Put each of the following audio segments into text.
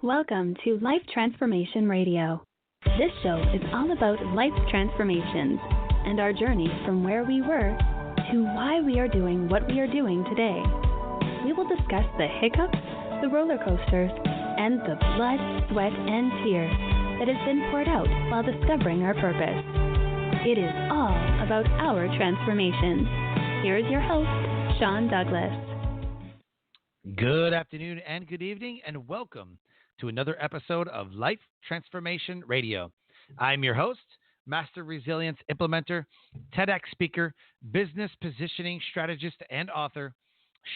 Welcome to Life Transformation Radio. This show is all about life transformations and our journey from where we were to why we are doing what we are doing today. We will discuss the hiccups, the roller coasters, and the blood, sweat, and tears that has been poured out while discovering our purpose. It is all about our transformation. Here is your host, Sean Douglas. Good afternoon and good evening, and welcome to another episode of Life Transformation Radio. I'm your host, Master Resilience Implementer, TEDx speaker, business positioning strategist, and author,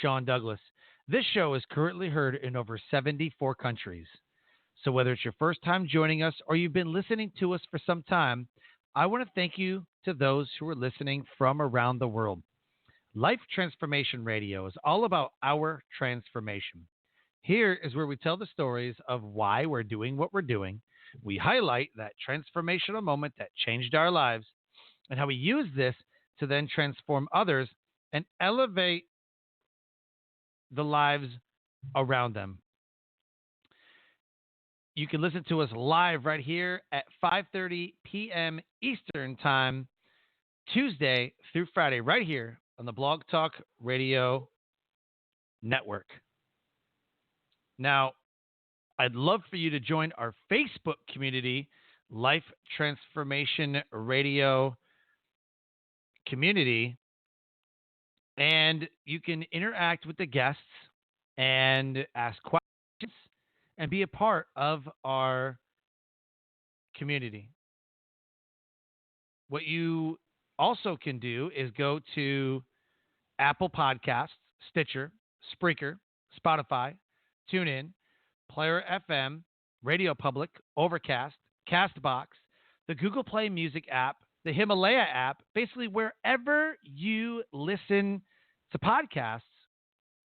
Sean Douglas. This show is currently heard in over 74 countries. So whether it's your first time joining us or you've been listening to us for some time, I want to thank you to those who are listening from around the world. Life Transformation Radio is all about our transformation. Here is where we tell the stories of why we're doing what we're doing. We highlight that transformational moment that changed our lives and how we use this to then transform others and elevate the lives around them. You can listen to us live right here at 5:30 p.m. Eastern Time, Tuesday through Friday, right here on the Blog Talk Radio Network. Now, I'd love for you to join our Facebook community, Life Transformation Radio community, and you can interact with the guests and ask questions and be a part of our community. What you also can do is go to Apple Podcasts, Stitcher, Spreaker, Spotify, TuneIn, Player FM, Radio Public, Overcast, Castbox, the Google Play Music app, the Himalaya app, basically wherever you listen to podcasts,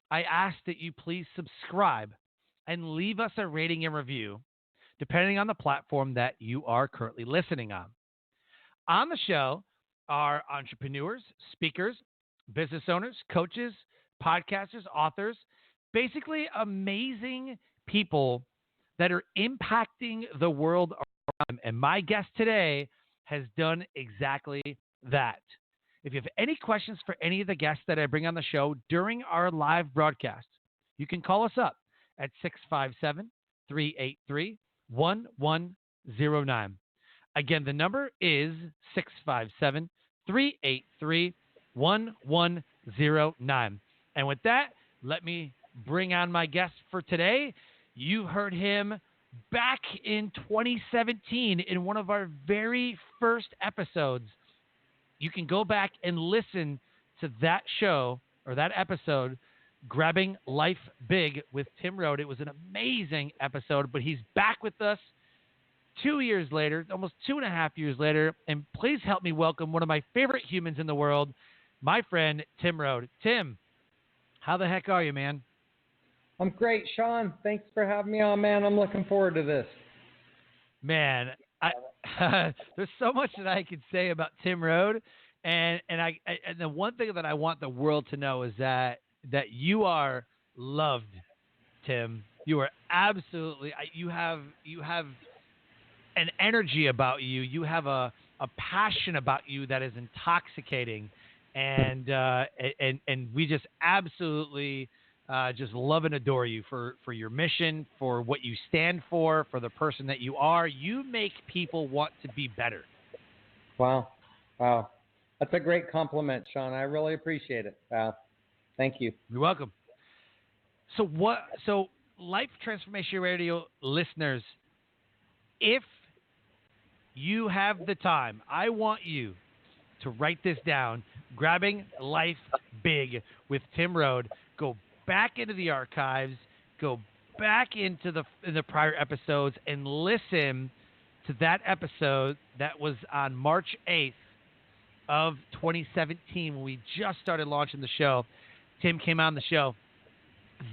I ask that you please subscribe and leave us a rating and review, depending on the platform that you are currently listening on. On the show are entrepreneurs, speakers, business owners, coaches, podcasters, authors, basically amazing people that are impacting the world around them. And my guest today has done exactly that. If you have any questions for any of the guests that I bring on the show during our live broadcast, you can call us up at 657-383-1109. Again, the number is 657-383-1109. And with that, let me bring on my guest for today. You heard him back in 2017 in one of our very first episodes. You can go back and listen to that show or that episode, Grabbing Life Big with Tim Rhode. It was an amazing episode, but he's back with us 2 years later, almost 2.5 years later. And please help me welcome one of my favorite humans in the world, my friend, Tim Rhode. Tim, how the heck are you, man? I'm great, Sean. Thanks for having me on, man. I'm looking forward to this. Man, there's so much that I could say about Tim Rhode, and the one thing that I want the world to know is that you are loved, Tim. You are absolutely. You have an energy about you. You have a passion about you that is intoxicating, and we just absolutely. Just love and adore you for your mission, for what you stand for the person that you are. You make people want to be better. Wow. That's a great compliment, Sean. I really appreciate it. Wow. Thank you. You're welcome. So Life Transformation Radio listeners, if you have the time, I want you to write this down. Grabbing Life Big with Tim Rhode. Go back into the archives, go back into the prior episodes and listen to that episode that was on March 8th of 2017 when we just started launching the show. Tim came on the show.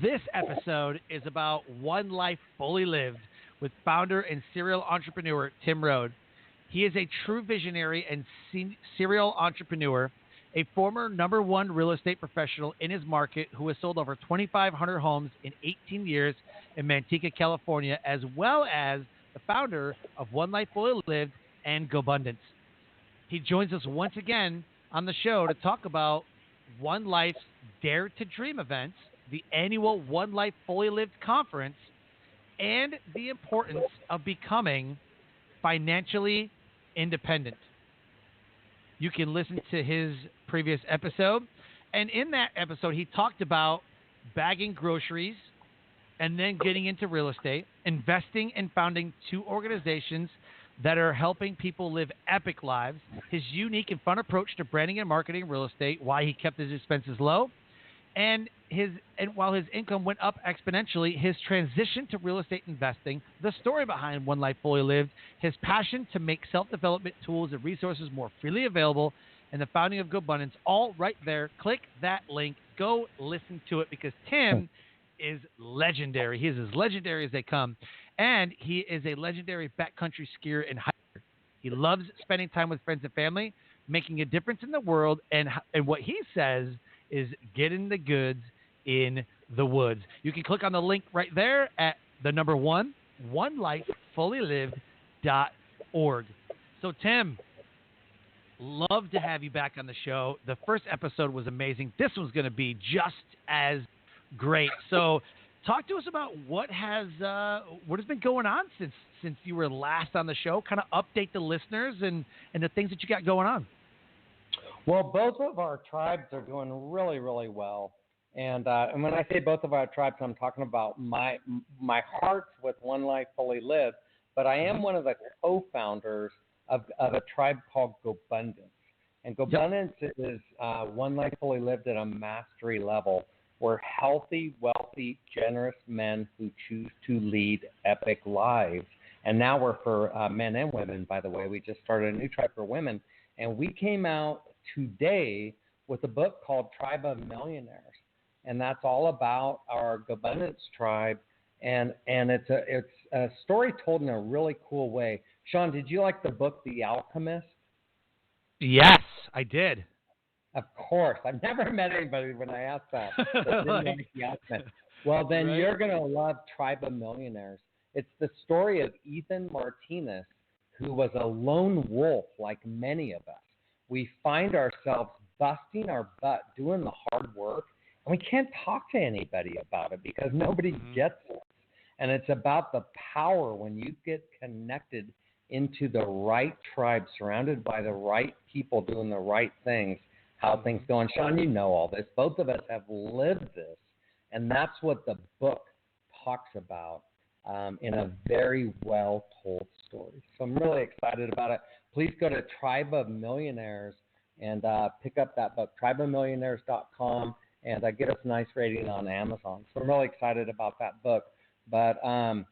This episode is about One Life Fully Lived with founder and serial entrepreneur Tim Rhode. He is a true visionary and serial entrepreneur, a former #1 real estate professional in his market who has sold over 2,500 homes in 18 years in Manteca, California, as well as the founder of One Life Fully Lived and GoBundance. He joins us once again on the show to talk about One Life's Dare to Dream events, the annual One Life Fully Lived conference, and the importance of becoming financially independent. You can listen to his previous episode, and in that episode, he talked about bagging groceries and then getting into real estate, investing and founding 2 organizations that are helping people live epic lives, his unique and fun approach to branding and marketing in real estate, why he kept his expenses low, and while his income went up exponentially, his transition to real estate investing, the story behind One Life Fully Lived, his passion to make self-development tools and resources more freely available, and the founding of GoBundance, all right there. Click that link. Go listen to it because Tim is legendary. He is as legendary as they come, and he is a legendary backcountry skier and hiker. He loves spending time with friends and family, making a difference in the world, and what he says is getting the goods in the woods. You can click on the link right there at the number 1, onelifefullylived.org. So, Tim, love to have you back on the show. The first episode was amazing. This one's going to be just as great. So, talk to us about what has been going on since you were last on the show. Kind of update the listeners and the things that you got going on. Well, both of our tribes are doing really, really well. And when I say both of our tribes, I'm talking about my heart's with One Life Fully Lived, but I am one of the co-founders of a tribe called GoBundance. And GoBundance is One Life Fully Lived at a mastery level. We're healthy, wealthy, generous men who choose to lead epic lives. And now we're for men and women, by the way. We just started a new tribe for women. And we came out today with a book called Tribe of Millionaires. And that's all about our GoBundance tribe. And it's a story told in a really cool way. Sean, did you like the book The Alchemist? Yes, I did. Of course. I've never met anybody when I asked that. Like The Alchemist. Well, then right? You're going to love Tribe of Millionaires. It's the story of Ethan Martinez, who was a lone wolf like many of us. We find ourselves busting our butt, doing the hard work, and we can't talk to anybody about it because nobody gets it. And it's about the power when you get connected into the right tribe, surrounded by the right people doing the right things, how things go. And Sean, you know all this. Both of us have lived this, and that's what the book talks about in a very well-told story. So I'm really excited about it. Please go to Tribe of Millionaires and pick up that book, tribeofmillionaires.com, and get us a nice rating on Amazon. So I'm really excited about that book. But GoBundance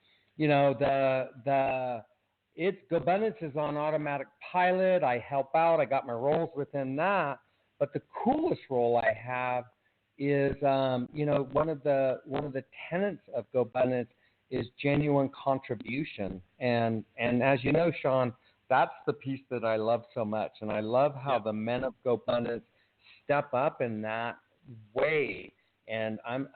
is on automatic pilot. I help out. I got my roles within that. But the coolest role I have is, one of the tenets of GoBundance is genuine contribution. And as you know, Sean, that's the piece that I love so much. And I love how the men of GoBundance step up in that way. And I'm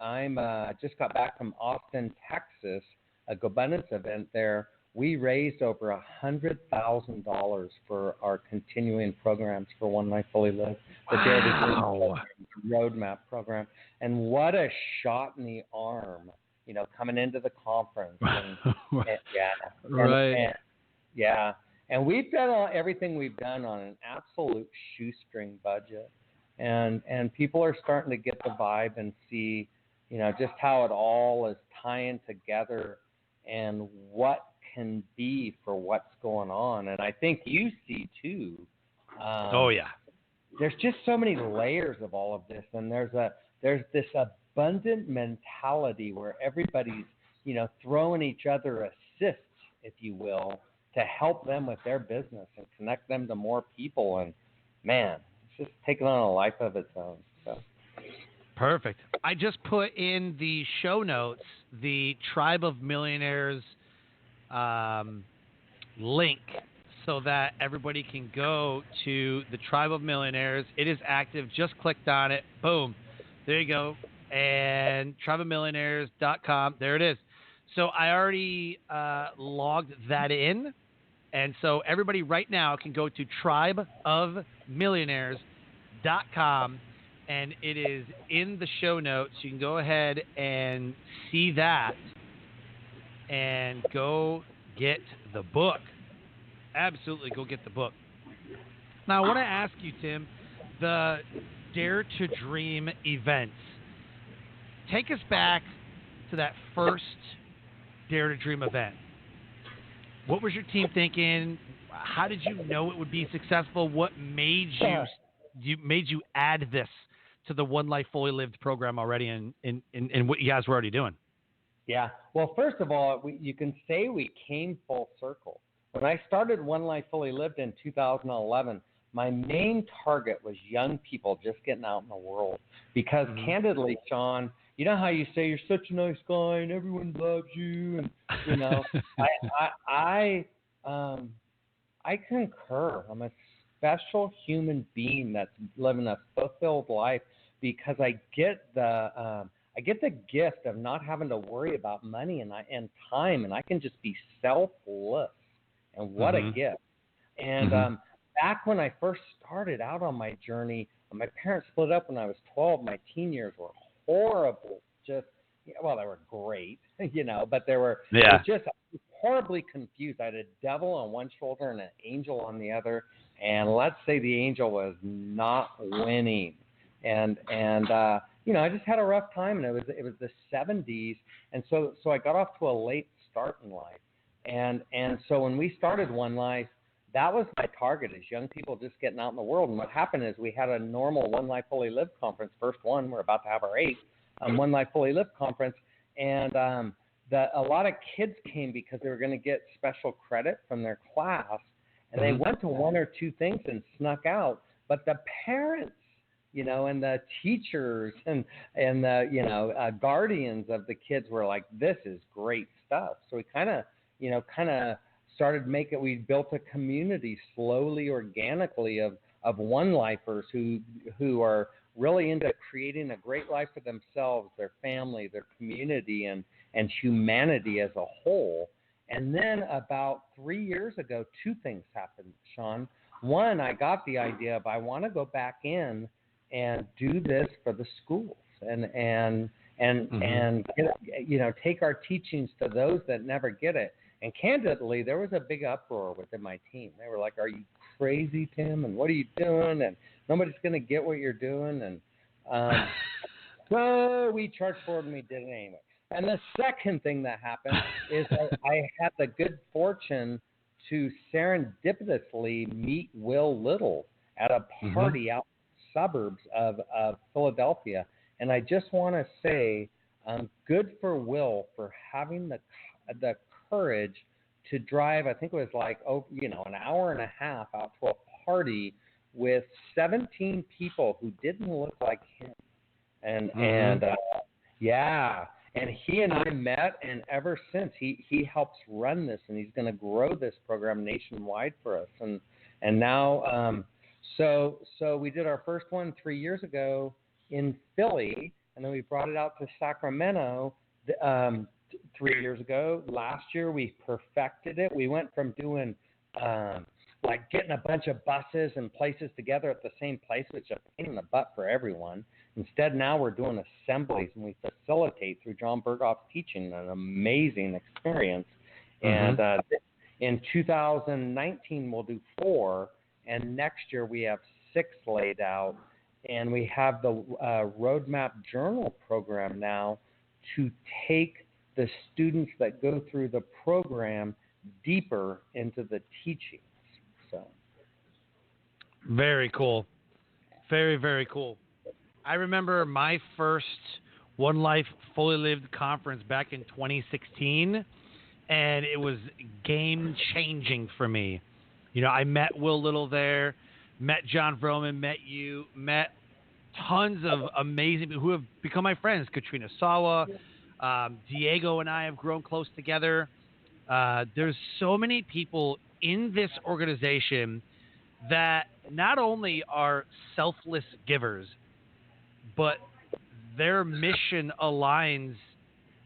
just got back from Austin, Texas, a GoBundance event there. We raised over $100,000 for our continuing programs for One Life Fully Lived, the Dare to Dream program, the Roadmap program. And what a shot in the arm, coming into the conference. And we've done everything we've done on an absolute shoestring budget. And people are starting to get the vibe and see, just how it all is tying together and what can be for what's going on. And I think you see too. There's just so many layers of all of this, and there's this abundant mentality where everybody's throwing each other assists, if you will, to help them with their business and connect them to more people. And man, it's just taking on a life of its own. So. Perfect. I just put in the show notes the Tribe of Millionaires link so that everybody can go to the Tribe of Millionaires. It is active. Just clicked on it. Boom. There you go. And tribeofmillionaires.com. There it is. So I already logged that in. And so everybody right now can go to tribeofmillionaires.com, and it is in the show notes. You can go ahead and see that and go get the book. Absolutely go get the book. Now, I want to ask you, Tim, the Dare to Dream events. Take us back to that first Dare to Dream event. What was your team thinking? How did you know it would be successful? What made you add this to the OneLife Fully Lived program already in what you guys were already doing? Yeah. Well, first of all, you can say we came full circle. When I started OneLife Fully Lived in 2011, my main target was young people just getting out in the world. Because candidly, Sean, you know how you say you're such a nice guy and everyone loves you, and you know, I concur. I'm a special human being that's living a fulfilled life because I get the gift of not having to worry about money and time, and I can just be selfless. And what a gift! And back when I first started out on my journey, my parents split up when I was 12. My teen years were horrible. They were great, you know, but they were just horribly confused. I had a devil on one shoulder and an angel on the other, and let's say the angel was not winning. And you know, I just had a rough time, and it was the 70s, and so I got off to a late start in life. And so when we started OneLife, that was my target, is young people just getting out in the world. And what happened is we had a normal OneLife Fully Lived conference, first one. We're about to have our 8th OneLife Fully Lived conference. And a lot of kids came because they were going to get special credit from their class. And they went to one or two things and snuck out. But the parents, you know, and the teachers and the, you know, guardians of the kids were like, this is great stuff. So we kind of started we built a community slowly, organically of OneLifers who are really into creating a great life for themselves, their family, their community, and humanity as a whole. And then about 3 years ago, two things happened, Sean. One, I got the idea of I want to go back in and do this for the schools and you know, take our teachings to those that never get it. And candidly, there was a big uproar within my team. They were like, "Are you crazy, Tim? And what are you doing? And nobody's going to get what you're doing." And so we charged forward and we did it anyway. And the second thing that happened is I had the good fortune to serendipitously meet Will Little at a party out in the suburbs of Philadelphia. And I just want to say, good for Will for having the courage to drive, I think it was like, an hour and a half out to a party with 17 people who didn't look like him. And he and I met, and ever since he helps run this, and he's going to grow this program nationwide for us. And now, so we did our first one 3 years ago in Philly, and then we brought it out to Sacramento 3 years ago. Last year we perfected it. We went from doing like getting a bunch of buses and places together at the same place, which is a pain in the butt for everyone. Instead, now we're doing assemblies, and we facilitate through John Berghoff's teaching, an amazing experience. And in 2019, we'll do 4, and next year we have 6 laid out. And we have the Roadmap Journal program now to take the students that go through the program deeper into the teachings. So, very cool. Very, very cool. I remember my first OneLife Fully Lived conference back in 2016, and it was game-changing for me. You know, I met Will Little there, met John Vroman, met you, met tons of amazing people who have become my friends. Katrina Sawa, Diego and I have grown close together. There's so many people in this organization that not only are selfless givers, but their mission aligns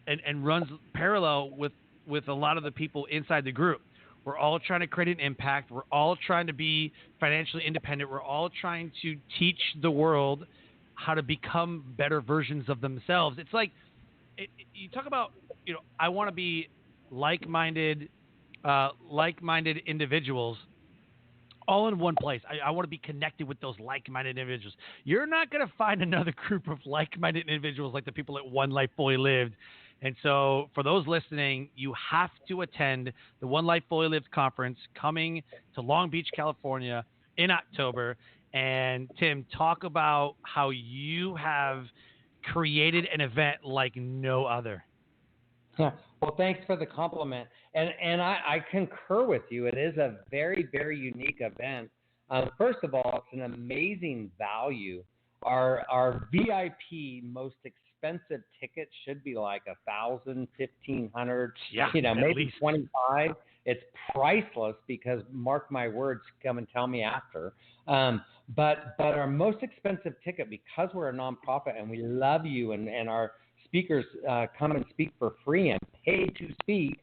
and runs parallel with a lot of the people inside the group. We're all trying to create an impact. We're all trying to be financially independent. We're all trying to teach the world how to become better versions of themselves. It's like you talk about, I want to be like-minded individuals all in one place. I want to be connected with those like-minded individuals. You're not going to find another group of like-minded individuals like the people at OneLife Fully Lived. And so for those listening, you have to attend the OneLife Fully Lived conference coming to Long Beach, California in October. And Tim, talk about how you have created an event like no other. Yeah. Well, thanks for the compliment. And I concur with you. It is a very, very unique event. First of all, it's an amazing value. Our VIP most expensive ticket should be like $1,000, $1,500, maybe least. $25. It's priceless because, mark my words, come and tell me after. But our most expensive ticket, because we're a nonprofit and we love you, and our speakers come and speak for free and pay to speak,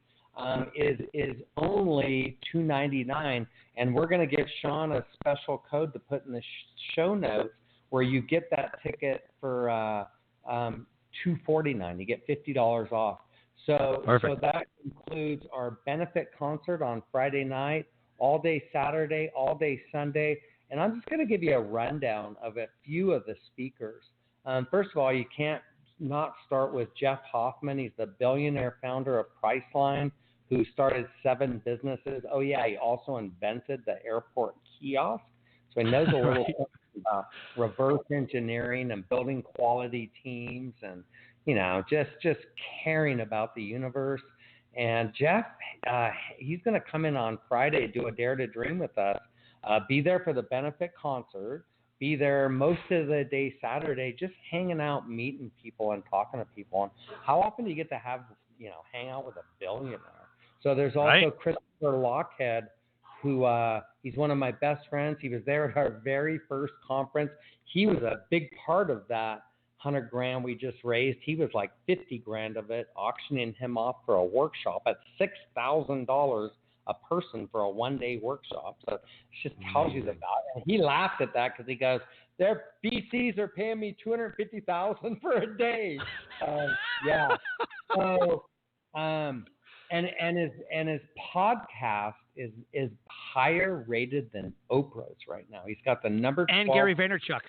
is only $299, and we're going to give Sean a special code to put in the show notes where you get that ticket for $249. You get $50 off. So that includes our benefit concert on Friday night, all day Saturday, all day Sunday, and I'm just going to give you a rundown of a few of the speakers. First of all, you can't not start with Jeff Hoffman. He's the billionaire founder of Priceline, who started 7 businesses. Oh, yeah, he also invented the airport kiosk. So he knows a little bit about reverse engineering and building quality teams and, just caring about the universe. And Jeff, he's going to come in on Friday, do a Dare to Dream with us, be there for the benefit concert, be there most of the day Saturday, just hanging out, meeting people and talking to people. And how often do you get to hang out with a billionaire? So there's also Christopher Lochhead, who he's one of my best friends. He was there at our very first conference. He was a big part of that $100,000 we just raised. He was like $50,000 of it, auctioning him off for a workshop at $6,000 a person for a one-day workshop. So it just tells you the value. And he laughed at that because he goes, "Their VCs are paying me $250,000 for a day." Yeah. So, and his podcast is higher rated than Oprah's right now. He's got the number 12. And Gary Vaynerchuk's.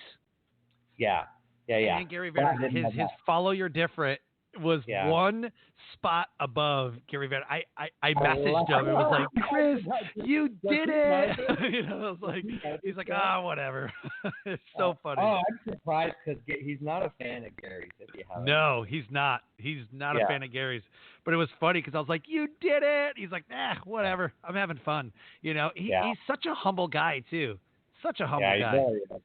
Yeah. And Gary Vaynerchuk. His Follow Your Different was one spot above Gary Vaynerchuk. I messaged him. It was like, "Chris, you did it." I was like, he's like, whatever. It's so funny. Oh, I'm surprised because he's not a fan of Gary's. If you haven't. No, he's not. He's not a fan of Gary's. But it was funny because I was like, "You did it." He's like, whatever. I'm having fun. He's such a humble guy too. Such a humble guy.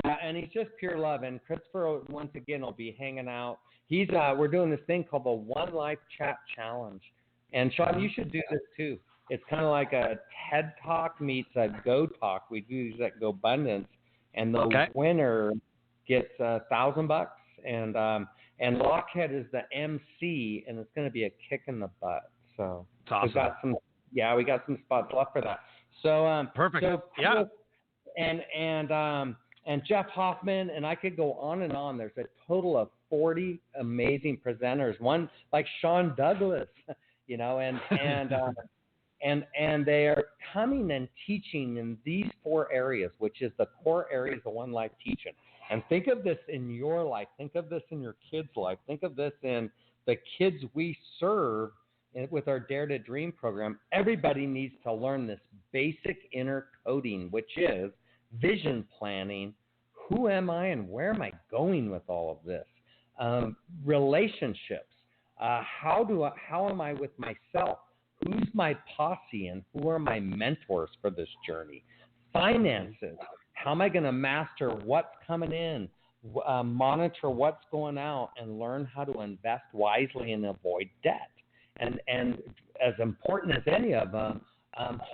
Yeah, and he's just pure love. And Christopher, once again, will be hanging out. We're doing this thing called the OneLife Chat Challenge. And Sean, you should do this too. It's kind of like a TED Talk meets a Go Talk. We do these at GoBundance, and the winner gets $1,000. And Lockhead is the MC, and it's going to be a kick in the butt. So awesome. we got some spots left for that. So perfect. So, and Jeff Hoffman, and I could go on and on. There's a total of 40 amazing presenters. One like Sean Douglas, and they are coming and teaching in these 4 areas, which is the core areas of OneLife teaching. And think of this in your life. Think of this in your kids' life. Think of this in the kids we serve with our Dare to Dream program. Everybody needs to learn this basic inner coding, which is vision planning. Who am I and where am I going with all of this? Relationships. How am I with myself? Who's my posse and who are my mentors for this journey? Finances. How am I going to master what's coming in, monitor what's going out, and learn how to invest wisely and avoid debt? And as important as any of them,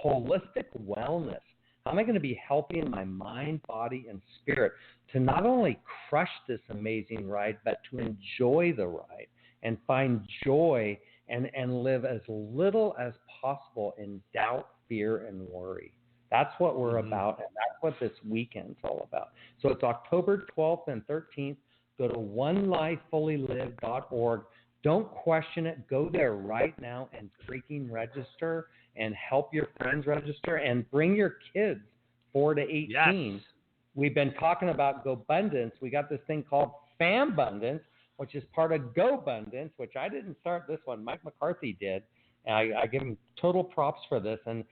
holistic wellness. How am I going to be healthy in my mind, body, and spirit to not only crush this amazing ride, but to enjoy the ride? and find joy and live as little as possible in doubt, fear, and worry. That's what we're about, and that's what this weekend's all about. So it's October 12th and 13th. Go to onelifefullylive.org. Don't question it. Go there right now and freaking register and help your friends register and bring your kids 4 to 18. Yes. We've been talking about GoBundance. We got this thing called FamBundance, which is part of GoBundance, which I didn't start this one. Mike McCarthy did. And I give him total props for this. And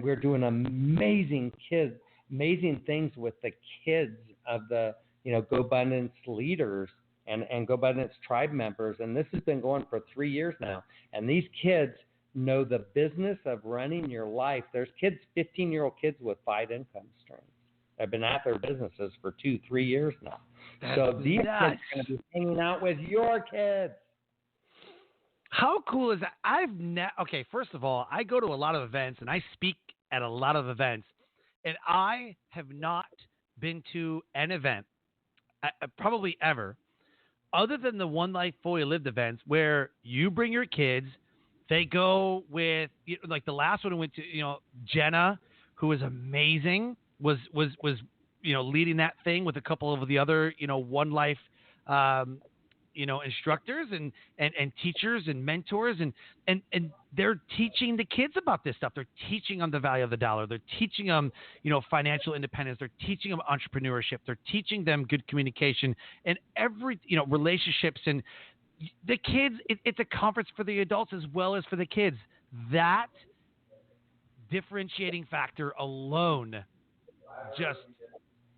we're doing amazing things with the kids of the GoBundance leaders and GoBundance tribe members. And this has been going for 3 years now. And these kids know the business of running your life. There's kids, 15-year-old kids with 5 income streams. I've been at their businesses for 2-3 years now. So these kids are going to be hanging out with your kids. How cool is that? Okay, first of all, I go to a lot of events and I speak at a lot of events, and I have not been to an event, probably ever, other than the One Life Fully Lived events where you bring your kids. They go with, like the last one I went to, Jenna, who was amazing, was leading that thing with a couple of the other, One Life, instructors and teachers and mentors, and they're teaching the kids about this stuff. They're teaching them the value of the dollar. They're teaching them, financial independence. They're teaching them entrepreneurship. They're teaching them good communication and relationships. And the kids, it's a conference for the adults as well as for the kids. That differentiating factor alone just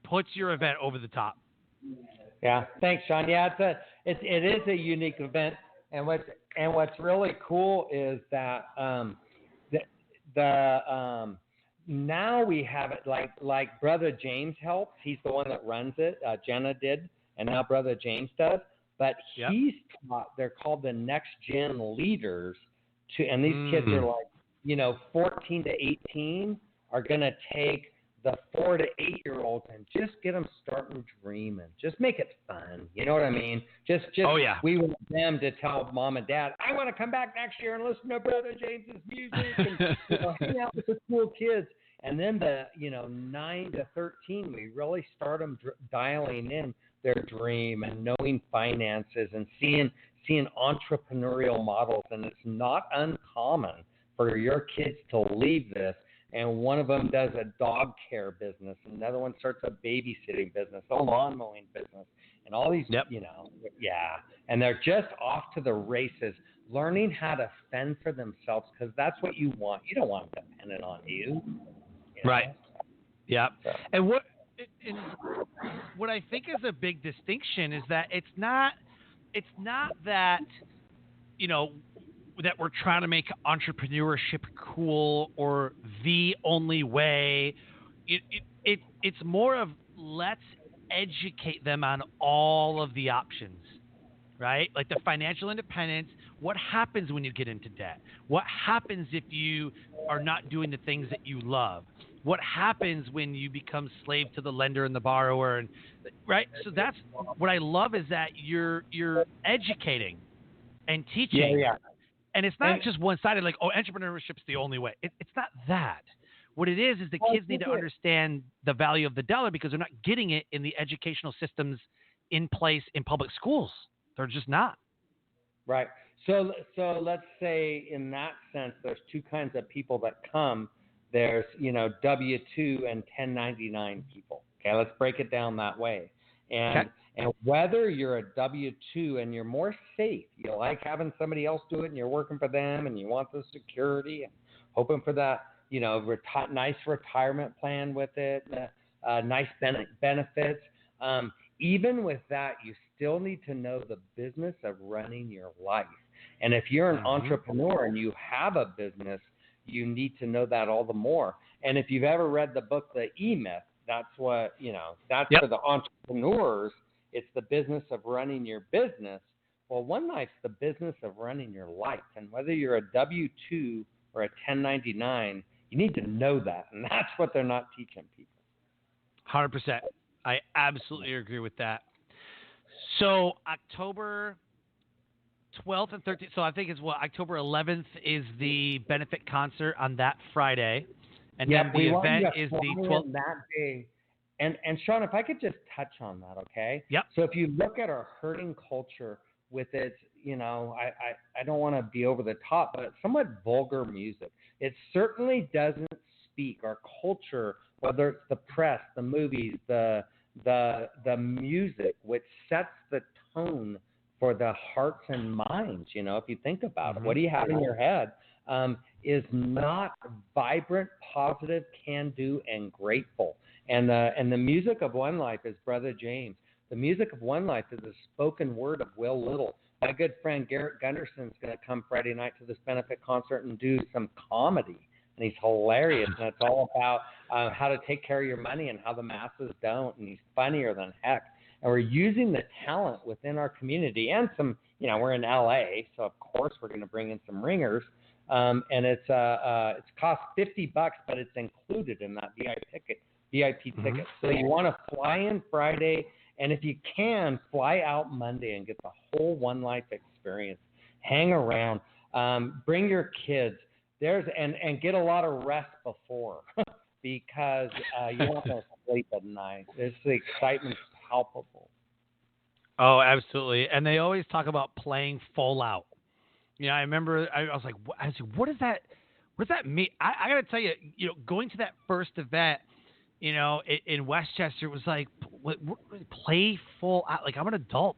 puts your event over the top. Yeah, thanks, Sean. Yeah, it is a unique event, and what's really cool is that now we have it like Brother James helps. He's the one that runs it. Jenna did, and now Brother James does. But he's taught. They're called the next gen leaders and these kids are like 14 to 18 are gonna take the 4 to 8 year olds and just get them starting dreaming. Just make it fun. You know what I mean? We want them to tell mom and dad, I want to come back next year and listen to Brother James's music and hang out with the cool kids. And then the 9 to 13, we really start them dialing in their dream and knowing finances and seeing entrepreneurial models. And it's not uncommon for your kids to leave this. And one of them does a dog care business. Another one starts a babysitting business, a lawn mowing business, and all these, And they're just off to the races, learning how to fend for themselves because that's what you want. You don't want them dependent on you. Right. Yeah. So. And what I think is a big distinction is that it's not that, that we're trying to make entrepreneurship cool or the only way. It's more of let's educate them on all of the options, right? Like the financial independence. What happens when you get into debt? What happens if you are not doing the things that you love? What happens when you become slave to the lender and the borrower? And right. So that's what I love is that you're educating and teaching. Yeah. And it's not just one-sided, like, entrepreneurship's the only way. It's not that. What it is the kids need to understand the value of the dollar because they're not getting it in the educational systems in place in public schools. They're just not. Right. So let's say in that sense, there's two kinds of people that come. There's, W-2 and 1099 people. Okay, let's break it down that way. And whether you're a W-2 and you're more safe, you like having somebody else do it and you're working for them and you want the security and hoping for that, nice retirement plan with it, nice benefits. Even with that, you still need to know the business of running your life. And if you're an entrepreneur and you have a business, you need to know that all the more. And if you've ever read the book, The E-Myth, that's what, that's for the entrepreneurs. It's the business of running your business. Well, OneLife's the business of running your life. And whether you're a W-2 or a 1099, you need to know that. And that's what they're not teaching people. 100%. I absolutely agree with that. So October 12th and 13th. So I think it's October 11th is the benefit concert on that Friday, and then the event is the 12th. That day. And Sean, if I could just touch on that, okay? Yep. So if you look at our hurting culture with its, I don't want to be over the top, but it's somewhat vulgar music. It certainly doesn't speak our culture, whether it's the press, the movies, the music, which sets the tone for the hearts and minds. If you think about it, what do you have in your head? Is not vibrant, positive, can-do, and grateful. And the music of OneLife is Brother James. The music of OneLife is the spoken word of Will Little. My good friend Garrett Gunderson's going to come Friday night to this benefit concert and do some comedy. And he's hilarious. And it's all about how to take care of your money and how the masses don't. And he's funnier than heck. And we're using the talent within our community and some, we're in LA, so of course we're going to bring in some ringers. And it's cost $50, but it's included in that VIP ticket. So you want to fly in Friday, and if you can, fly out Monday and get the whole OneLife experience. Hang around, bring your kids. And get a lot of rest before because you want to sleep at night. The excitement's palpable. Oh, absolutely. And they always talk about playing full out. I remember I was like, what does that mean? I got to tell you, going to that first event, in Westchester was like, play full out. Like, I'm an adult.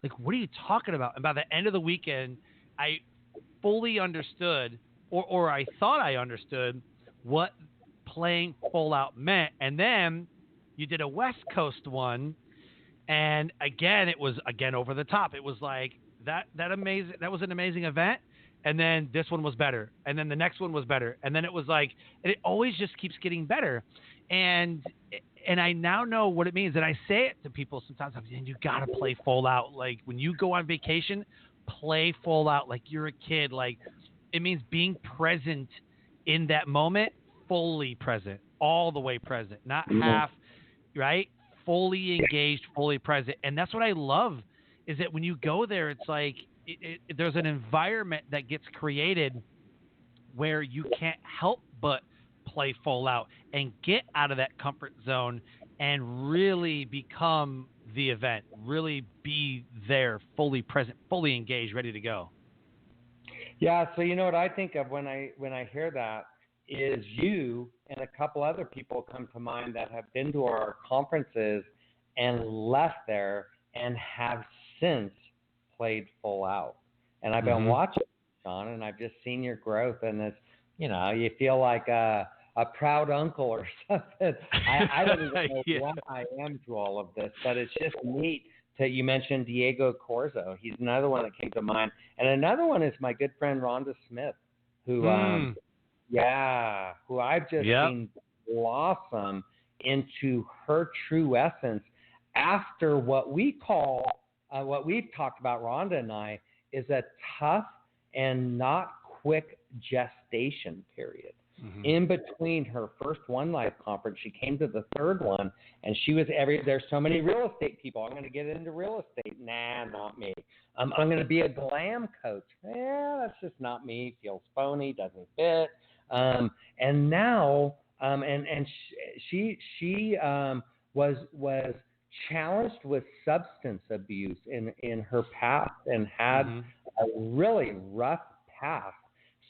Like, what are you talking about? And by the end of the weekend, I fully understood, or I thought I understood what playing full out meant. And then you did a West Coast one, and again, it was over the top. It was like that amazing. That was an amazing event. And then this one was better. And then the next one was better. And then it was like, and it always just keeps getting better. And I now know what it means. And I say it to people sometimes. I'm saying, you got to play full out. Like, when you go on vacation, play full out like you're a kid. Like, it means being present in that moment, fully present, all the way present, not half, right? Fully engaged, fully present. And that's what I love, is that when you go there, it's like there's an environment that gets created where you can't help but play full out and get out of that comfort zone and really become the event, really be there, fully present, fully engaged, ready to go. Yeah, so you know what I think of when I hear that is you and a couple other people come to mind that have been to our conferences and left there and have since played full out. And I've been watching, Sean, and I've just seen your growth, and it's, you feel like a proud uncle or something. I don't even know what I am to all of this, but it's just neat. You mentioned Diego Corzo. He's another one that came to mind. And another one is my good friend Rhonda Smith, who I've just seen blossom into her true essence after what we call, what we've talked about, Rhonda and I, is a tough and not quick gestation period. In between her first OneLife conference, she came to the third one, and she was there's so many real estate people. I'm going to get into real estate. Nah, not me. I'm going to be a glam coach. That's just not me. Feels phony, doesn't fit. And now, she was challenged with substance abuse in her past and had a really rough past.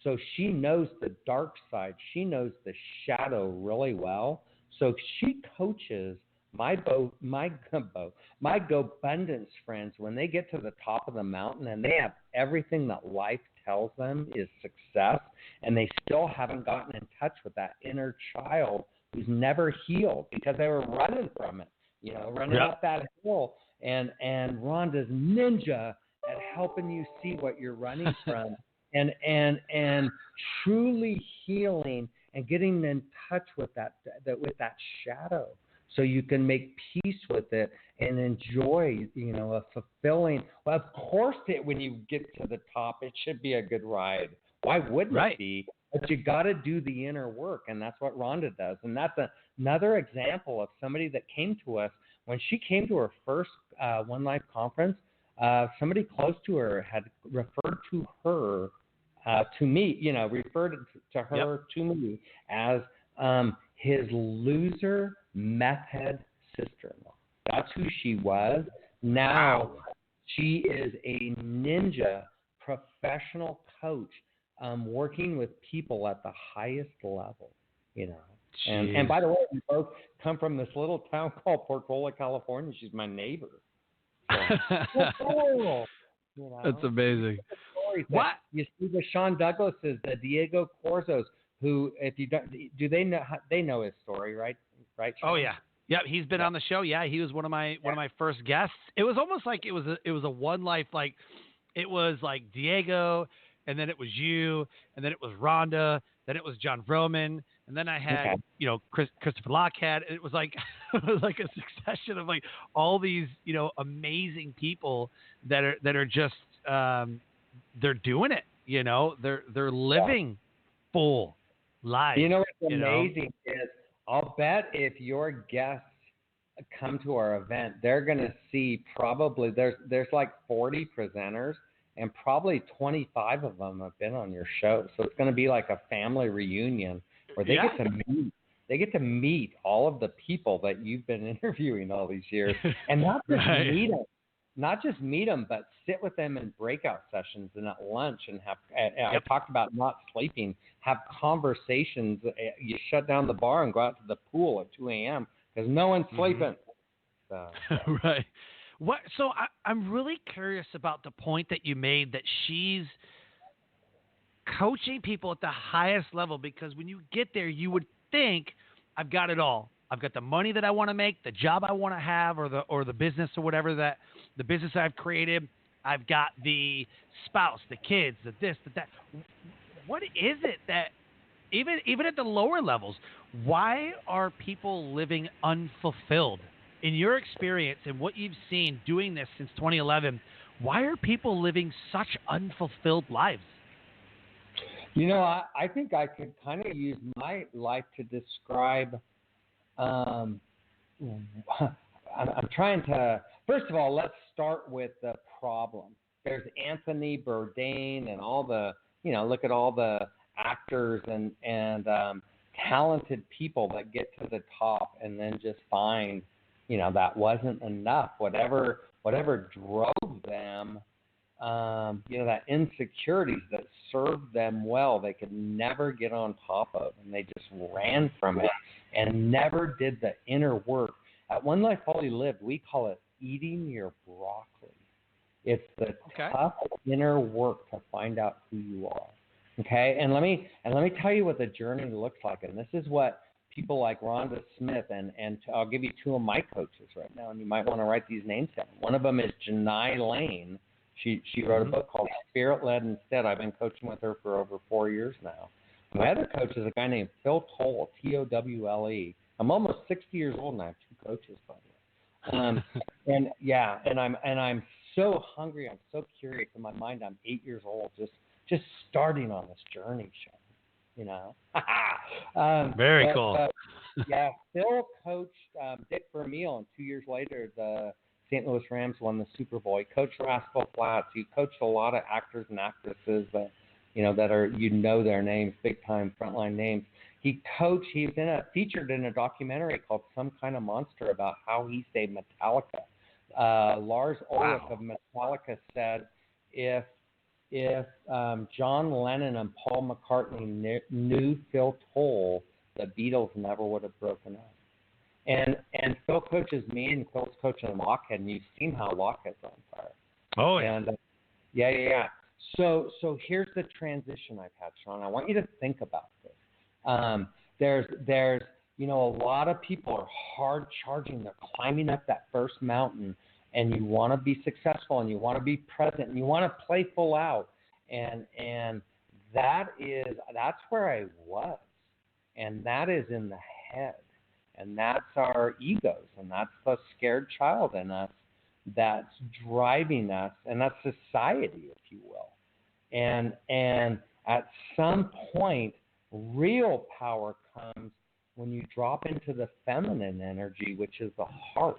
So she knows the dark side. She knows the shadow really well. So she coaches my GoBundance friends when they get to the top of the mountain and they have everything that life tells them is success, and they still haven't gotten in touch with that inner child who's never healed because they were running from it, running up that hill. And Rhonda's ninja at helping you see what you're running from. And truly healing and getting in touch with that shadow, so you can make peace with it and enjoy, a fulfilling. Well, of course, when you get to the top, it should be a good ride. Why wouldn't it be? But you got to do the inner work, and that's what Rhonda does. And that's another example of somebody that came to us when she came to her first OneLife conference. somebody close to her had referred to her to me, referred to her to me as his loser meth head sister-in-law. That's who she was. Now she is a ninja professional coach, working with people at the highest level, And by the way, we both come from this little town called Portola, California. She's my neighbor. So, That's amazing. What you see the Sean Douglases, the Diego Corzos, who, if you don't, do they know his story, right? Right. Sean? Oh yeah, he's been on the show. Yeah, he was one of my first guests. It was almost like it was a OneLife, like it was like Diego, and then it was you, and then it was Rhonda, then it was John Vroman, and then I had Christopher Lockhead. It was like a succession of like all these amazing people that are just they're doing it. They're living full lives. What's amazing is I'll bet if your guests come to our event, they're going to see probably there's like 40 presenters, and probably 25 of them have been on your show. So it's going to be like a family reunion where they get to meet. They get to meet all of the people that you've been interviewing all these years, and not just meet them, but sit with them in breakout sessions and at lunch and have. I talked about not sleeping. Have conversations. You shut down the bar and go out to the pool at 2 a.m. because no one's sleeping. So. Right. What? So I'm really curious about the point that you made that she's coaching people at the highest level, because when you get there, you would think, I've got it all. I've got the money that I want to make, the job I want to have, or the business or whatever that the business I've created. I've got the spouse, the kids, the this, the that. What is it that even at the lower levels, why are people living unfulfilled? In your experience and what you've seen doing this since 2011, why are people living such unfulfilled lives? I think I could kind of use my life to describe. I'm trying to. First of all, let's start with the problem. There's Anthony Bourdain and all the, look at all the actors and talented people that get to the top and then just find, that wasn't enough. Whatever drove them, that insecurities that served them well, they could never get on top of, and they just ran from it and never did the inner work. At OneLife Fully Lived, we call it eating your broccoli. It's the tough inner work to find out who you are. Okay, and let me tell you what the journey looks like, and this is what people like Rhonda Smith and I'll give you two of my coaches right now, and you might want to write these names down. One of them is Janai Lane. She wrote a book called Spirit Led Instead. I've been coaching with her for over 4 years now. My other coach is a guy named Phil Tolle, Towle. I'm almost 60 years old and I have two coaches, by the way. And I'm so hungry. I'm so curious. In my mind, I'm 8 years old, just starting on this journey, Sean. Very cool. Phil coached Dick Vermeil, and 2 years later, the St. Louis Rams won the Super Bowl. He coached Rascal Flatts. He coached a lot of actors and actresses that, that are, their names, big time frontline names. He's featured in a documentary called Some Kind of Monster about how he saved Metallica. Lars Ulrich of Metallica said, if John Lennon and Paul McCartney knew Phil Tolle, the Beatles never would have broken up. And Phil coaches me, and Phil's coaching Lockhead, and you've seen how Lockhead's on fire. Oh, yeah. And, So here's the transition I've had, Sean. I want you to think about this. There's a lot of people are hard charging. They're climbing up that first mountain, and you want to be successful, and you want to be present, and you want to play full out. And that's where I was, and that is in the head. And that's our egos, and that's the scared child in us that's driving us, and that's society, if you will. And at some point, real power comes when you drop into the feminine energy, which is the heart.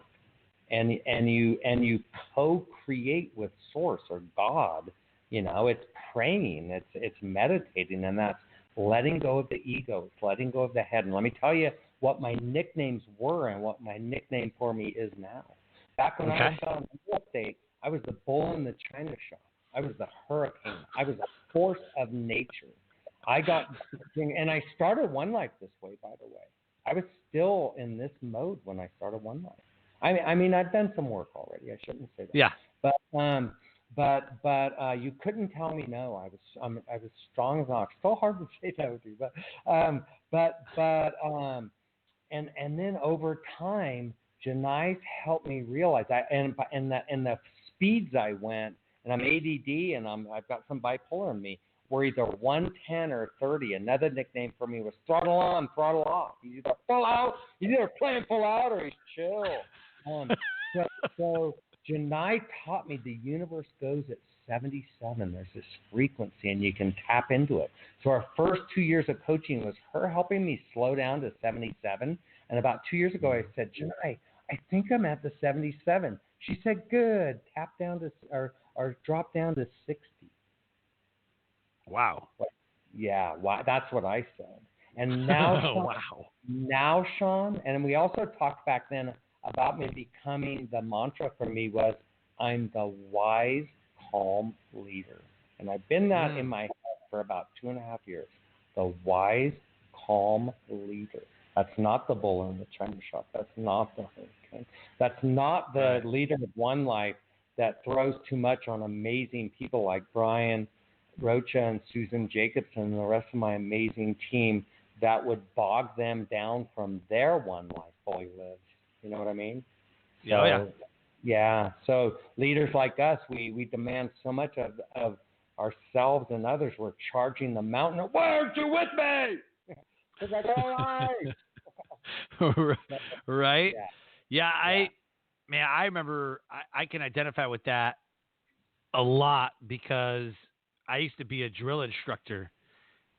and you co-create with Source or God. You know, it's praying, it's meditating, and that's letting go of the ego, it's letting go of the head. And let me tell you what my nicknames were and what my nickname for me is now. Back when I was on real estate, I was the bull in the china shop. I was the hurricane. I was a force of nature. And I started OneLife this way, by the way. I was still in this mode when I started OneLife. I mean, I've done some work already. I shouldn't say that. Yeah. But you couldn't tell me no. I was strong as an ox. So hard to say no to, and then over time, Janice helped me realize and the speeds I went, and I'm ADD and I've got some bipolar in me. We're either 110 or 30. Another nickname for me was throttle on, throttle off. He's either full out, he's either playing full out or he's chill. So Janai taught me the universe goes at 77. There's this frequency and you can tap into it. So our first 2 years of coaching was her helping me slow down to 77. And about 2 years ago, I said, Janai, I think I'm at the 77. She said, good. Tap down to or drop down to 60. Wow. Yeah, wow, that's what I said. And now, Sean, now, Sean, and we also talked back then about me becoming, the mantra for me was, I'm the wise, calm leader. And I've been that in my head for about 2.5 years. The wise, calm leader. That's not the bull in the china shop. That's not the hurricane. That's not the leader of OneLife that throws too much on amazing people like Brian Rocha and Susan Jacobson and the rest of my amazing team that would bog them down from their OneLife fully lived. You know what I mean? Yeah. So leaders like us, we demand so much of ourselves and others. We're charging the mountain. Why aren't you with me? It's like, all right. Right? Yeah. I remember I can identify with that a lot because I used to be a drill instructor,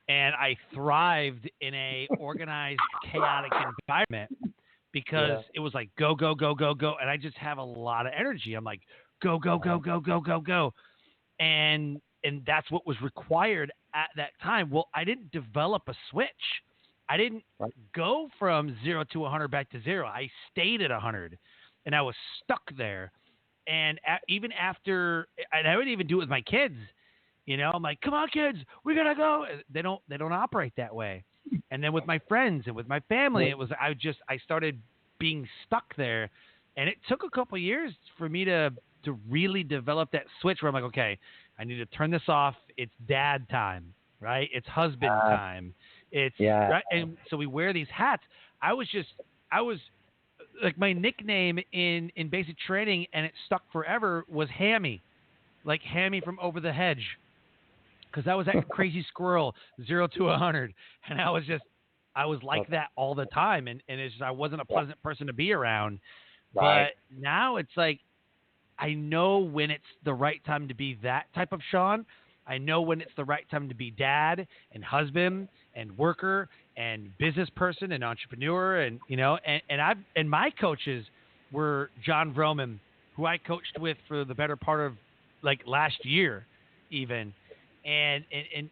and I thrived in a organized, chaotic environment because it was like go, go, go, go, go, and I just have a lot of energy. I'm like go, go, go, go, go, go, go, and that's what was required at that time. Well, I didn't develop a switch. I didn't go from 0 to 100 back to 0. I stayed at 100, and I was stuck there. And even after, and I would even do it with my kids. You know, I'm like, come on, kids, we gotta go. They don't operate that way. And then with my friends and with my family, it was I started being stuck there, and it took a couple of years for me to really develop that switch where I'm like, okay, I need to turn this off. It's dad time, right? It's husband time. It's right. And so we wear these hats. I was like, my nickname in basic training, and it stuck forever, was Hammy, like Hammy from Over the Hedge. Because I was that crazy squirrel, 0 to 100, and I was like that all the time, and it's just, I wasn't a pleasant person to be around. Right. But now it's like, I know when it's the right time to be that type of Sean. I know when it's the right time to be dad and husband and worker and business person and entrepreneur, and and my coaches were John Vroman, who I coached with for the better part of like last year, even. And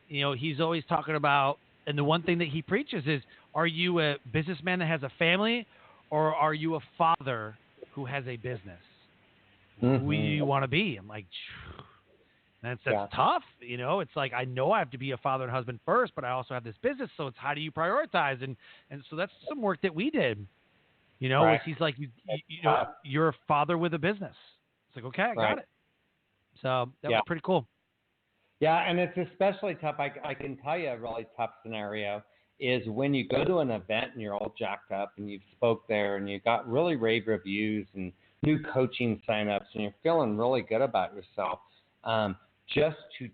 he's always talking about, and the one thing that he preaches is, are you a businessman that has a family, or are you a father who has a business? Mm-hmm. Who do you want to be? I'm like, that's tough. It's like, I know I have to be a father and husband first, but I also have this business. So it's, how do you prioritize? And so that's some work that we did. He's like, you're a father with a business. It's like, okay, I got it. So that was pretty cool. Yeah, and it's especially tough. I can tell you a really tough scenario is when you go to an event and you're all jacked up and you've spoke there and you got really rave reviews and new coaching signups and you're feeling really good about yourself. Just to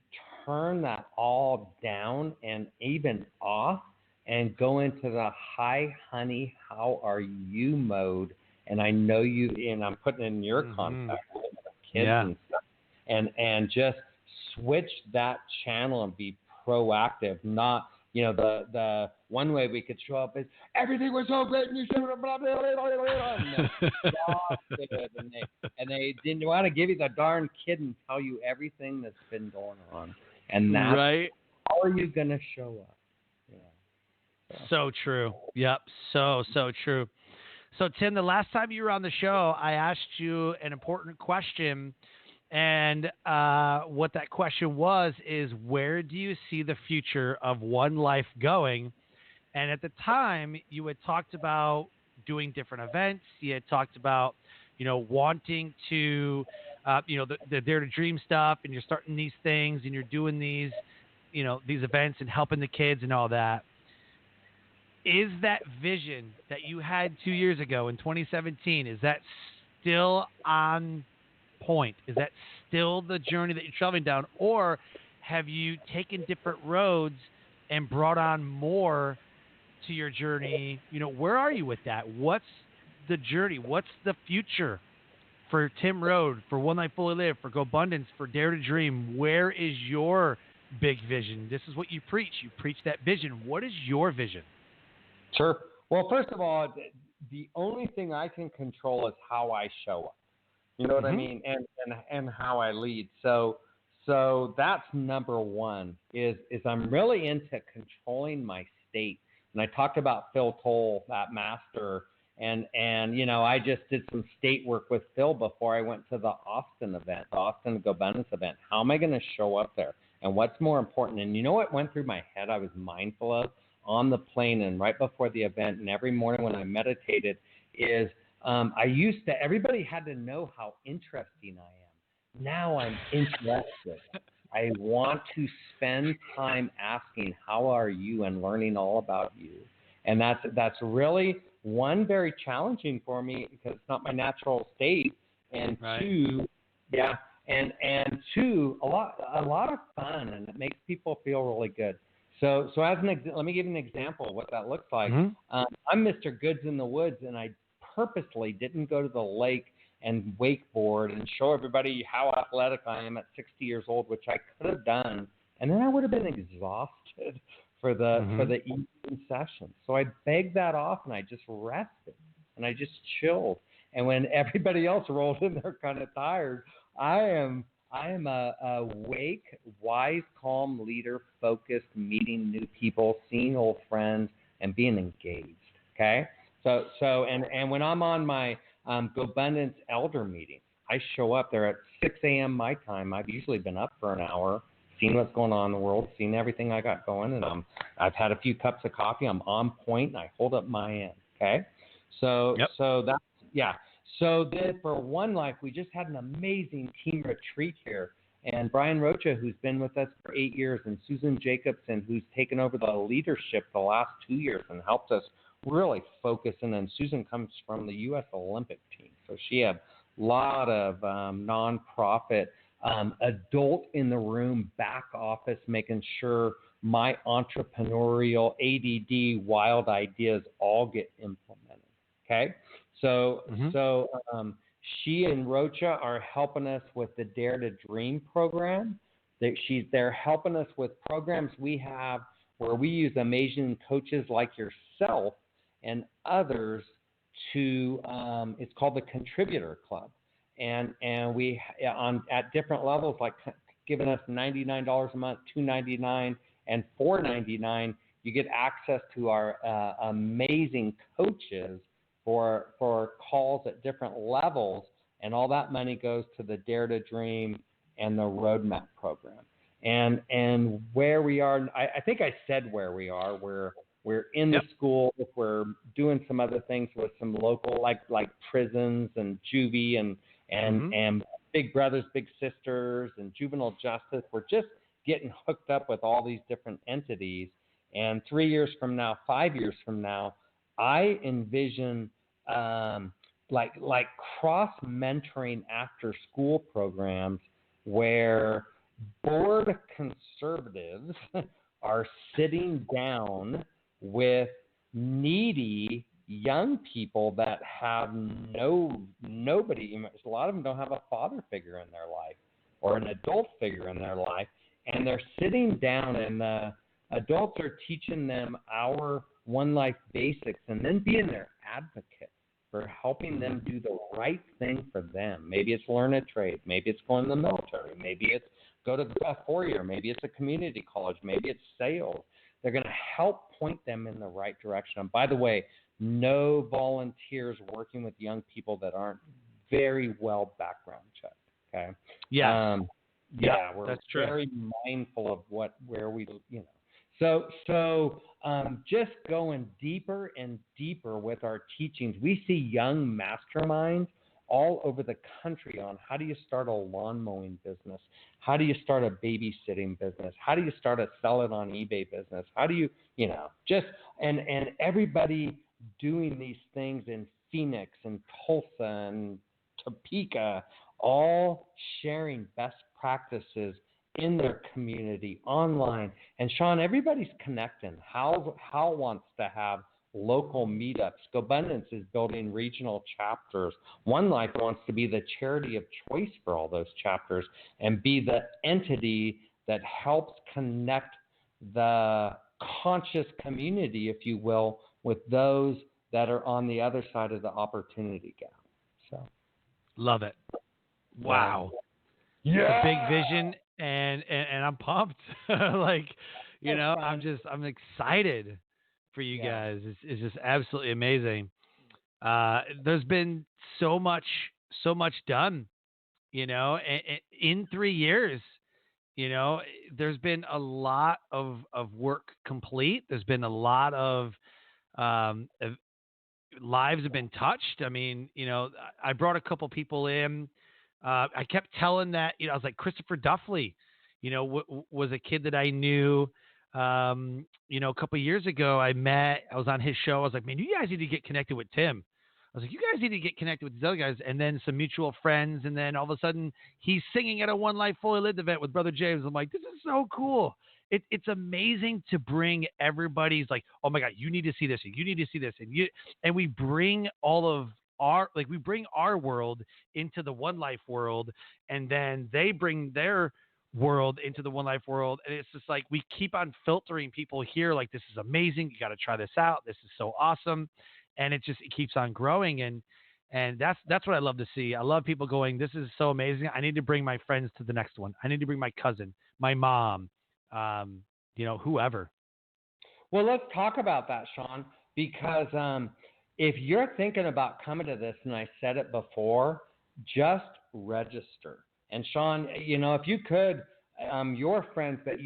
turn that all down and even off and go into the hi, honey, how are you mode. And I know you, and I'm putting in your contact with kids and stuff, and just switch that channel and be proactive, not the one way we could show up is everything was so great and you should have blah, blah, blah, blah, blah, and they didn't want to give you the darn kid and tell you everything that's been going on. And that's right. How are you going to show up? So true. Yep. So true. So, Tim, the last time you were on the show, I asked you an important question. And what that question was is, where do you see the future of OneLife going? And at the time, you had talked about doing different events. You had talked about, wanting to, the Dare to Dream stuff, and you're starting these things, and you're doing these, these events and helping the kids and all that. Is that vision that you had 2 years ago in 2017, is that still on point? Is that still the journey that you're traveling down? Or have you taken different roads and brought on more to your journey? Where are you with that? What's the journey? What's the future for Tim Rhode, for One Life Fully Live, for GoBundance, for Dare to Dream? Where is your big vision? This is what you preach. You preach that vision. What is your vision? Sure. Well, first of all, the only thing I can control is how I show up. You know what I mean? And how I lead. So that's number one is I'm really into controlling my state. And I talked about Phil Toll, that master, and I just did some state work with Phil before I went to the Austin event, the Austin GoBundance event. How am I going to show up there? And what's more important? And you know what went through my head I was mindful of on the plane and right before the event and every morning when I meditated is everybody had to know how interesting I am. Now I'm interested. I want to spend time asking, how are you, and learning all about you. And that's really, one, very challenging for me because it's not my natural state. And right. Two, and two, a lot of fun, and it makes people feel really good. So let me give you an example of what that looks like. Mm-hmm. I'm Mr. Goods in the Woods, and I purposely didn't go to the lake and wakeboard and show everybody how athletic I am at 60 years old, which I could have done, and then I would have been exhausted for the evening session. So I begged that off, and I just rested, and I just chilled. And when everybody else rolled in, they're kind of tired. I am a awake, wise, calm leader, focused, meeting new people, seeing old friends, and being engaged. Okay. So and when I'm on my GoBundance elder meeting, I show up there at 6 a.m. my time. I've usually been up for an hour, seen what's going on in the world, seen everything I got going, and I've had a few cups of coffee. I'm on point, and I hold up my end. Okay. So that's, yeah. So then for OneLife, we just had an amazing team retreat here. And Brian Rocha, who's been with us for 8 years, and Susan Jacobson, who's taken over the leadership the last 2 years and helped us really focus. And then Susan comes from the U.S. Olympic team. So she had a lot of nonprofit, adult in the room, back office, making sure my entrepreneurial ADD wild ideas all get implemented. Okay. So she and Rocha are helping us with the Dare to Dream program. They're helping us with programs we have where we use amazing coaches like yourself and others to it's called the Contributor Club, and we at different levels, like giving us $99 a month, $299, and $499. You get access to our amazing coaches for calls at different levels, and all that money goes to the Dare to Dream and the Roadmap program. And where we are, I think I said where we are. We're in the school. We're doing some other things with some local, like prisons and juvie and big brothers, big sisters, and juvenile justice. We're just getting hooked up with all these different entities. And 3 years from now, 5 years from now, I envision like cross mentoring after school programs where bored conservatives are sitting down with needy young people that have nobody. A lot of them don't have a father figure in their life or an adult figure in their life, and they're sitting down in the Adults are teaching them our OneLife basics and then being their advocate for helping them do the right thing for them. Maybe it's learn a trade. Maybe it's going to the military. Maybe it's go to a 4-year. Maybe it's a community college. Maybe it's sales. They're going to help point them in the right direction. And by the way, no volunteers working with young people that aren't very well background checked. Okay. Yeah. We're that's true. very mindful of where we, So just going deeper and deeper with our teachings, we see young masterminds all over the country on how do you start a lawn mowing business? How do you start a babysitting business? How do you start a sell it on eBay business? How do you, and everybody doing these things in Phoenix and Tulsa and Topeka, all sharing best practices in their community online. And Sean, everybody's connecting. Hal wants to have local meetups. GoBundance is building regional chapters. OneLife wants to be the charity of choice for all those chapters and be the entity that helps connect the conscious community, if you will, with those that are on the other side of the opportunity gap. So, love it. Wow. Yeah. It's a big vision, and I'm pumped. I'm excited for you guys. It's just absolutely amazing. There's been so much done, in 3 years. There's been a lot of work complete. There's been a lot of lives have been touched. I mean, I brought a couple people in. I kept telling that, I was like, Christopher Duffley, was a kid that I knew, a couple of years ago. I was on his show. I was like, man, you guys need to get connected with Tim. I was like, you guys need to get connected with these other guys. And then some mutual friends. And then all of a sudden he's singing at a OneLife Fully Lived event with Brother James. I'm like, this is so cool. It's amazing to bring everybody's like, oh my God, you need to see this. And you need to see this. And we bring all of we bring our world into the OneLife world, and then they bring their world into the OneLife world. And it's just like, we keep on filtering people here. Like, this is amazing. You got to try this out. This is so awesome. And it keeps on growing. And that's what I love to see. I love people going, this is so amazing. I need to bring my friends to the next one. I need to bring my cousin, my mom, whoever. Well, let's talk about that, Sean, because, if you're thinking about coming to this, and I said it before, just register. And Sean, if you could, your friends that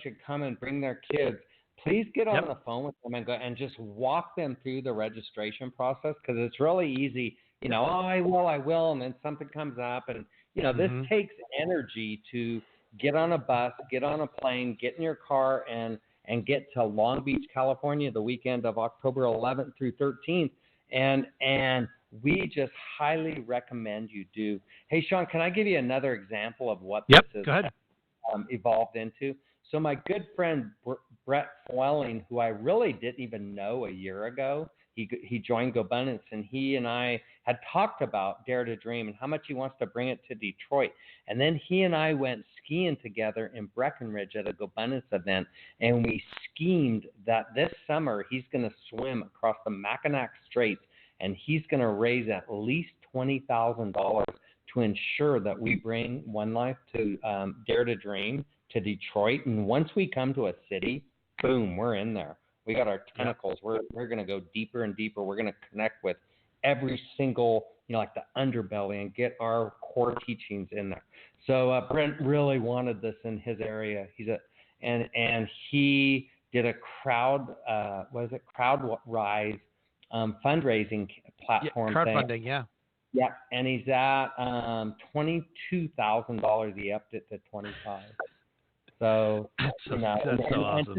should come and bring their kids, please get on the phone with them and go and just walk them through the registration process, because it's really easy. I will, and then something comes up, and this takes energy to get on a bus, get on a plane, get in your car, and get to Long Beach, California, the weekend of October 11th through 13th. And we just highly recommend you do. Hey, Sean, can I give you another example of what this has evolved into? So my good friend Brett Flelling, who I really didn't even know a year ago, he joined GoBundance, and he and I had talked about Dare to Dream and how much he wants to bring it to Detroit. And then he and I went skiing together in Breckenridge at a GoBundance event, and we schemed that this summer he's going to swim across the Mackinac Straits, and he's going to raise at least $20,000 to ensure that we bring OneLife to Dare to Dream to Detroit. And once we come to a city, boom, we're in there. We got our tentacles. We're going to go deeper and deeper. We're going to connect with every single, like the underbelly, and get our core teachings in there. So Brent really wanted this in his area. And he did a CrowdRise fundraising platform thing. Crowdfunding, yeah. Yeah, and he's at $22,000. He upped it to $25,000. So that's so awesome.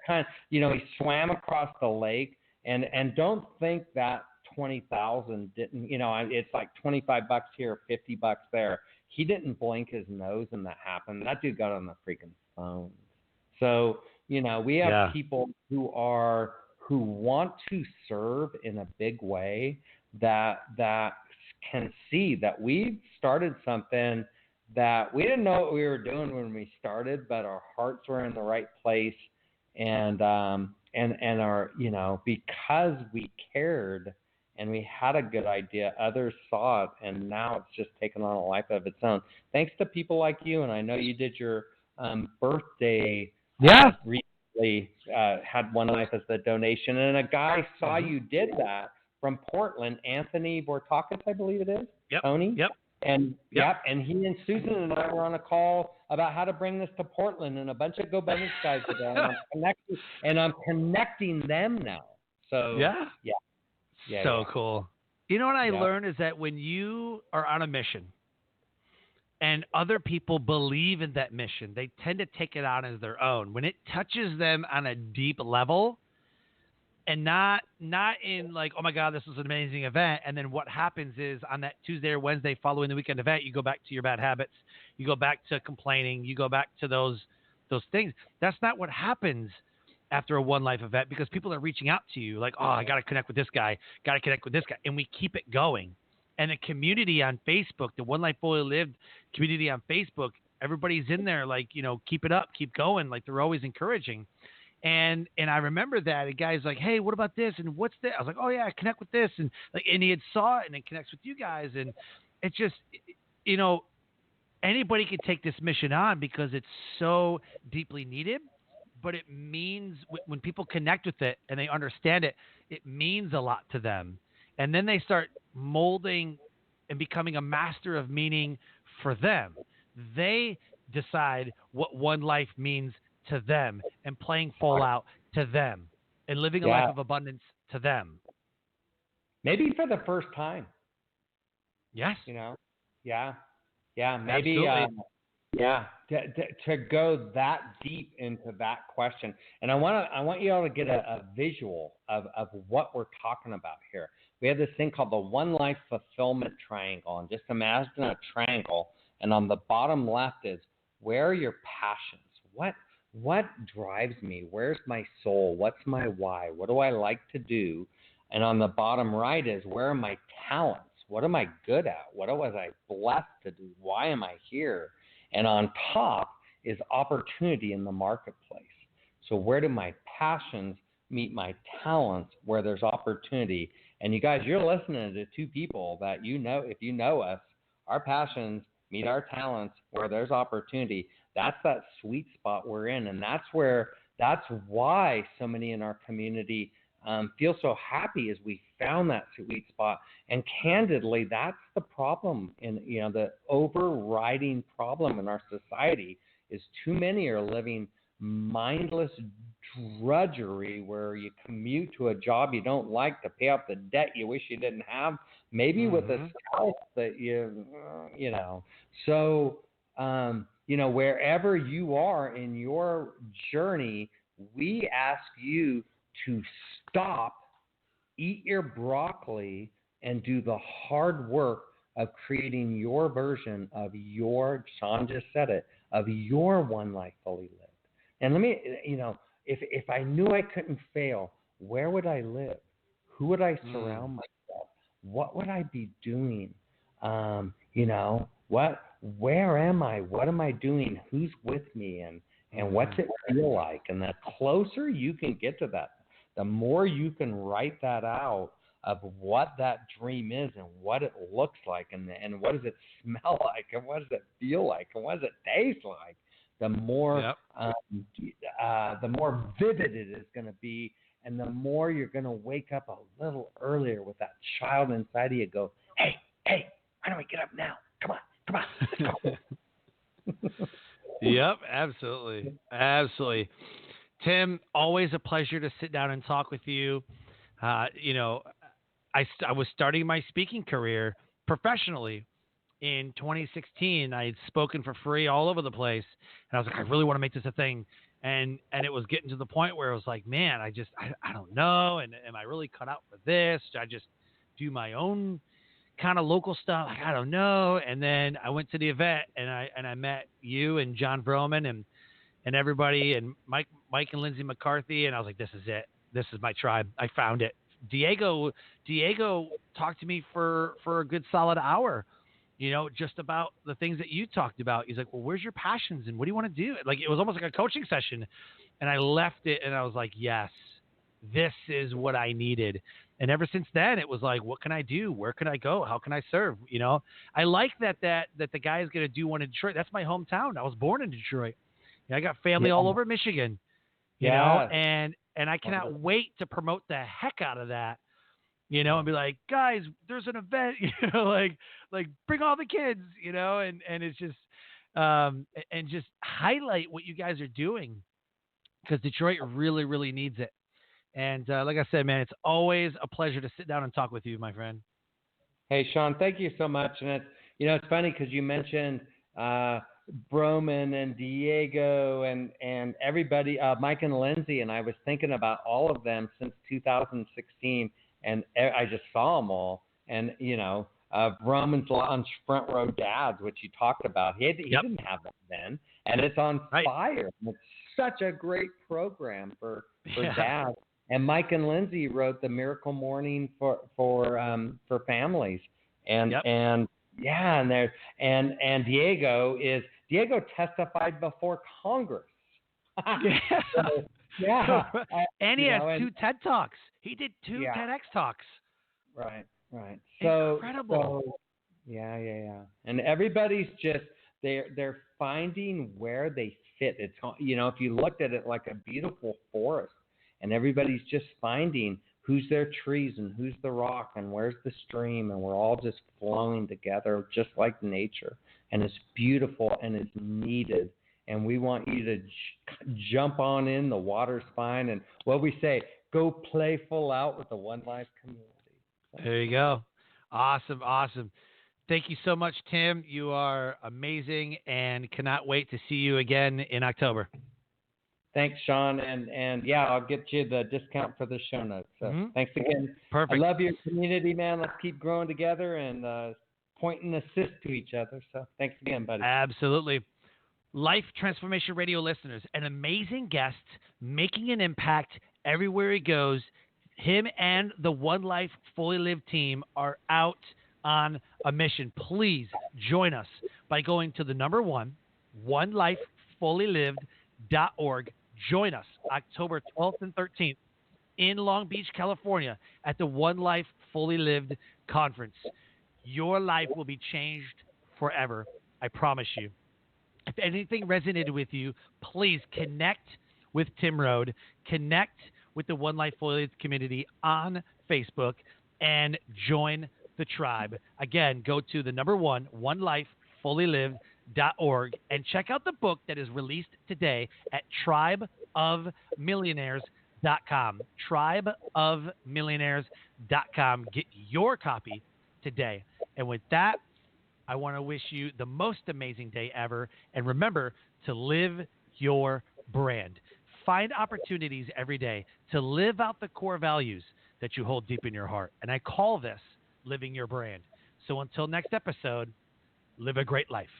And he swam across the lake, and don't think that 20,000 didn't. It's like $25 here, $50 there. He didn't blink his nose, and that happened. That dude got on the freaking phone. So we have people who want to serve in a big way, that can see that we've started something that we didn't know what we were doing when we started, but our hearts were in the right place, and our, because we cared and we had a good idea, others saw it, and now it's just taken on a life of its own. Thanks to people like you, and I know you did your birthday recently, had OneLife as the donation, and a guy saw you did that from Portland, Anthony Bortakis, I believe it is, Tony? Yep. And and he and Susan and I were on a call about how to bring this to Portland, and a bunch of Go Business guys are there, and I'm connecting them now. So cool. You know what I learned is that when you are on a mission and other people believe in that mission, they tend to take it on as their own. When it touches them on a deep level, and not in like, oh my God, this is an amazing event. And then what happens is on that Tuesday or Wednesday following the weekend event, you go back to your bad habits. You go back to complaining. You go back to those things. That's not what happens after a OneLife event, because people are reaching out to you like, oh, I got to connect with this guy. Got to connect with this guy. And we keep it going. And the community on Facebook, the OneLife Fully Lived community on Facebook, everybody's in there like, keep it up, keep going. Like they're always encouraging. And I remember that a guy's like, hey, what about this? And what's that? I was like, oh yeah, connect with this. And he had saw it and it connects with you guys. And it's just, anybody could take this mission on because it's so deeply needed, but it means when people connect with it and they understand it, it means a lot to them. And then they start molding and becoming a master of meaning for them. They decide what OneLife means to them, and playing full out to them, and living a life of abundance to them. Maybe for the first time. Yes. Maybe. To go that deep into that question, and I want you all to get a visual of what we're talking about here. We have this thing called the OneLife fulfillment triangle, and just imagine a triangle, and on the bottom left is where are your passions? What drives me? Where's my soul? What's my why? What do I like to do? And on the bottom right is where are my talents? What am I good at? What was I blessed to do? Why am I here? And on top is opportunity in the marketplace. So where do my passions meet my talents, where there's opportunity? And you guys, you're listening to two people that if you know us, our passions meet our talents where there's opportunity. That's that sweet spot we're in, and that's why so many in our community feel so happy, is we found that sweet spot. And candidly, that's the problem the overriding problem in our society is too many are living mindless drudgery where you commute to a job you don't like to pay off the debt you wish you didn't have, maybe with a spouse that so wherever you are in your journey, we ask you to stop, eat your broccoli, and do the hard work of creating your version of Sean just said it, of your OneLife fully lived. And let me, if I knew I couldn't fail, where would I live? Who would I surround myself? What would I be doing? Where am I? What am I doing? Who's with me? And what's it feel like? And the closer you can get to that, the more you can write that out of what that dream is and what it looks like and what does it smell like and what does it feel like and what does it taste like. The more vivid it is going to be, and the more you're going to wake up a little earlier with that child inside of you go, hey, why don't we get up now? Come on, let's go. Yep, absolutely. Tim, always a pleasure to sit down and talk with you. I was starting my speaking career professionally in 2016. I had spoken for free all over the place, and I was like, I really want to make this a thing. And it was getting to the point where it was like, man, I don't know. And am I really cut out for this? Should I just do my own kind of local stuff? Like, I don't know. And then I went to the event and I met you and John Vroman and everybody and Mike and Lindsay McCarthy. And I was like, this is it. This is my tribe. I found it. Diego talked to me for a good solid hour, just about the things that you talked about. He's like, well, where's your passions and what do you want to do? Like, it was almost like a coaching session. And I left it and I was like, yes, this is what I needed. And ever since then, it was like, what can I do? Where can I go? How can I serve? You know, I like that the guy is going to do one in Detroit. That's my hometown. I was born in Detroit. You know, I got family all over Michigan, you know, Yeah. and I cannot wait to promote the heck out of that, you know, and be like, guys, there's an event, you know, like bring all the kids, you know, and it's just, and just highlight what you guys are doing because Detroit really, really needs it. And like I said, man, it's always a pleasure to sit down and talk with you, my friend. Hey, Sean, thank you so much. And it's funny because you mentioned Broman and Diego and everybody, Mike and Lindsay, and I was thinking about all of them since 2016, and I just saw them all. And Broman's Launch Front Row Dads, which you talked about, he didn't have that then, and it's on fire. It's such a great program for dads. And Mike and Lindsay wrote the Miracle Morning for families, and Diego testified before Congress. And he has 2 TED Talks. He did 2 TEDx Talks. Right. Incredible. And everybody's just they're finding where they fit. It's if you looked at it like a beautiful forest. And everybody's just finding who's their trees and who's the rock and where's the stream. And we're all just flowing together just like nature. And it's beautiful and it's needed. And we want you to jump on in. The water's fine. And what we say, go play full out with the OneLife community. There you go. Awesome. Thank you so much, Tim. You are amazing and cannot wait to see you again in October. Thanks, Sean, and I'll get you the discount for the show notes. So Thanks again. Perfect. I love your community, man. Let's keep growing together and point and assist to each other. So thanks again, buddy. Absolutely. Life Transformation Radio listeners, an amazing guest making an impact everywhere he goes. Him and the OneLife Fully Lived team are out on a mission. Please join us by going to the number 1, onelifefullylived.org. Join us October 12th and 13th in Long Beach, California at the OneLife Fully Lived Conference. Your life will be changed forever. I promise you. If anything resonated with you, please connect with Tim Rhode, connect with the OneLife Fully Lived community on Facebook, and join the tribe. Again, go to the number 1, onelifefullylived.org, and check out the book that is released today at tribeofmillionaires.com. Tribeofmillionaires.com. Get your copy today. And with that, I want to wish you the most amazing day ever. And remember to live your brand. Find opportunities every day to live out the core values that you hold deep in your heart. And I call this living your brand. So until next episode, live a great life.